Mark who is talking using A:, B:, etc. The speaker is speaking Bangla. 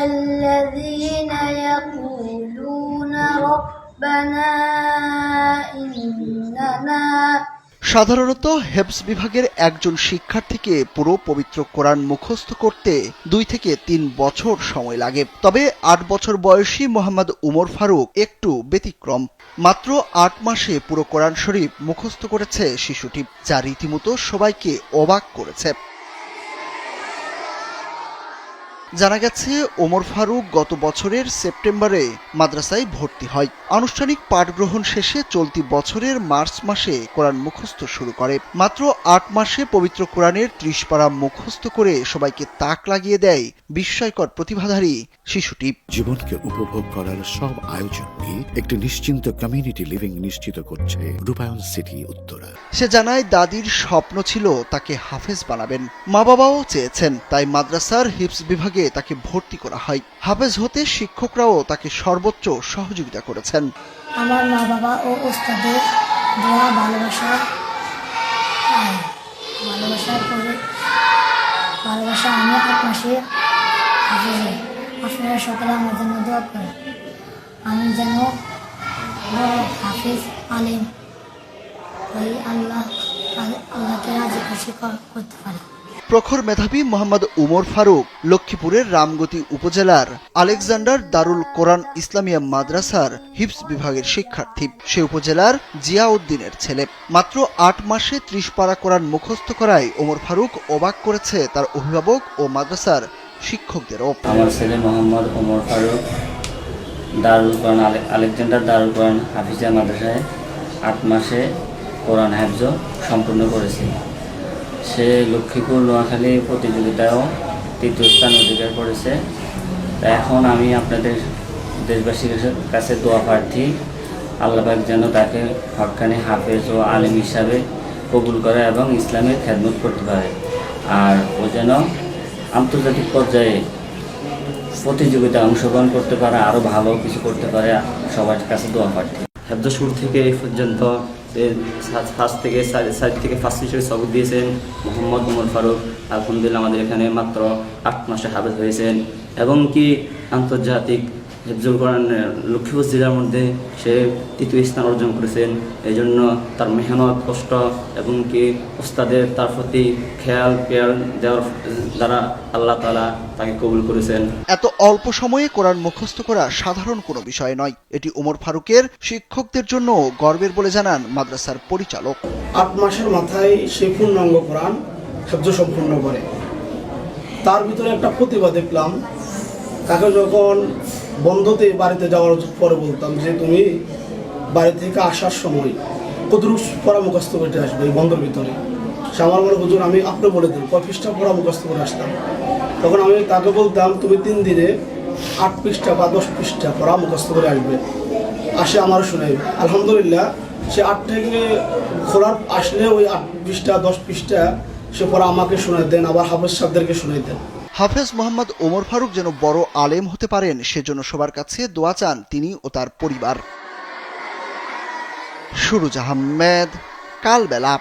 A: الذين يقولون ربنا إننا
B: সাধারণত হেফজ বিভাগের একজন শিক্ষার্থীকে পুরো পবিত্র কোরআন মুখস্থ করতে 2 থেকে 3 বছর সময় লাগে। তবে 8 বছর বয়সী মোহাম্মদ উমর ফারুক একটু ব্যতিক্রম। মাত্র 8 মাসে পুরো কোরআন শরীফ মুখস্থ করেছে শিশুটি, যা রীতিমতো সবাইকে অবাক করেছে। জানা গেছে ওমর ফারুক গত বছরের সেপ্টেম্বরে মাদ্রাসায় ভর্তি হয়। আনুষ্ঠানিক পাঠ গ্রহণ শেষে চলতি বছরের মার্চ মাসে কোরআন মুখস্থ শুরু করে। মাত্র 8 মাসে পবিত্র কোরআনের 30 পারা মুখস্থ করে সবাইকে তাক লাগিয়ে দেয় বিস্ময়কর প্রতিভাধারী শিশুটি।
C: জীবনকে উপভোগ করার সব আয়োজনকে একটি নিশ্চিন্ত কমিউনিটি লিভিং নিশ্চিত করছে রূপায়ণ সিটি উত্তরা।
B: সে জানায় দাদির স্বপ্ন ছিল তাকে হাফেজ বানাবেন, মা বাবাও চেয়েছেন, তাই মাদ্রাসার হিফজ বিভাগে তাকে ভর্তি করা হয়। হাফেজ হতে শিক্ষকরাও তাকে সর্বোচ্চ সহযোগিতা করেছেন।
A: আমার মা বাবা ও ওস্তাদের দেওয়া ভালোবাসার আমি 8 মাসে হাফেজ হই। আপনারা সকলে আমার জন্য দোয়া করেন, আমি যেন হাফেজ আলেম হই, আল্লাহকে রাজি খুশি করতে পারি।
B: প্রখর মেধাবী মোহাম্মদ উমর ফারুক লক্ষ্মীপুরের রামগতি উপজেলার আলেকজান্ডার দারুল কোরআন ইসলামিয়া মাদ্রাসার হিফজ বিভাগের শিক্ষার্থী। সে উপজেলার জিয়াউদ্দিনের ছেলে। মাত্র 8 মাসে 30 পারা কোরআন মুখস্থ করায় ওমর ফারুক অবাক করেছে তার অভিভাবক ও মাদ্রাসার শিক্ষকদেরও।
D: আমার ছেলে মোহাম্মদ উমর ফারুক দারুল কোরআন আলেকজান্ডার দারুল কোরআন হাফিজিয়া মাদ্রাসায় 8 মাসে কোরআন হাফজ সম্পূর্ণ করেছে। সে লক্ষ্মীপুর নোয়াখালী প্রতিযোগিতায়ও 3য় স্থান অধিকার করেছে। এখন আমি আপনাদের দেশবাসীর কাছে দোয়া প্রার্থী, আল্লাহ পাক যেন তাকে হক্কানি হাফেজ ও আলেম হিসাবে কবুল করে এবং ইসলামের খেদমত করতে পারে, আর ও যেন আন্তর্জাতিক পর্যায়ে প্রতিযোগিতায় অংশগ্রহণ করতে পারে, আরও ভালো কিছু করতে পারে। সবার কাছে দোয়া প্রার্থী।
E: হেফজ শুরু থেকে এই পর্যন্ত ফার্স্ট থেকে সাইড থেকে ফার্স্ট হিসেবে সবক দিয়েছেন মোহাম্মদ উমর ফারুক। আলহামদুলিল্লাহ আমাদের এখানে মাত্র 8 মাসে হাফেজ হয়েছেন এবং কি আন্তর্জাতিক হেফজুল কোরআন লক্ষ্মীপুর জেলার মধ্যে সে 3য় স্থান অর্জন করেছেন। এই জন্য তার মেহনত, কষ্ট এবং কি ওস্তাদের তার প্রতি খেয়াল পেয়ার দেওয়ার দ্বারা আল্লাহ তাআলা তাকে কবুল করেছেন।
B: এত অল্প সময়ে কোরআন মুখস্থ করা সাধারণ কোনো বিষয় নয়। এটি ওমর ফারুকের শিক্ষকদের জন্য গর্বের বলে জানান মাদ্রাসার পরিচালক।
F: 8 মাসের মাথায় সে পূর্ণাঙ্গ কোরআন হেফজ সম্পূর্ণ করে। তার ভিতরে একটা প্রতিভা দেখলাম, তাকে যখন বন্ধতে বাড়িতে যাওয়ার পরে বলতাম যে তুমি বাড়ি থেকে আসার সময় কতটুকু পড়া মুখস্থ করতে আসবে এই বন্ধের ভিতরে। সে আমার মনে হুজুর আমি আপনি বলে দিন কয় পৃষ্ঠা পড়া মুখস্থ করে আসতাম। তখন আমি তাকে বলতাম তুমি 3 দিনে 8 পৃষ্ঠা বা 10 পৃষ্ঠা পড়া মুখস্থ করে আসবে, আসে আমারও শোনাইবে। আলহামদুলিল্লাহ সে 8 থেকে খোলার আসলে ওই 8 পৃষ্ঠা 10 পৃষ্ঠা সে পড়া আমাকে শোনাই দেন, আবার হাফেজ সাহেবদেরকে শোনাই দেন।
B: হাফেজ মোহাম্মদ ওমর ফারুক যেন বড় আলেম হতে পারেন, সেজন্য সবার কাছে দোয়া চান তিনি ও তার পরিবার। সুরুজ আহমেদ, কালবেলা।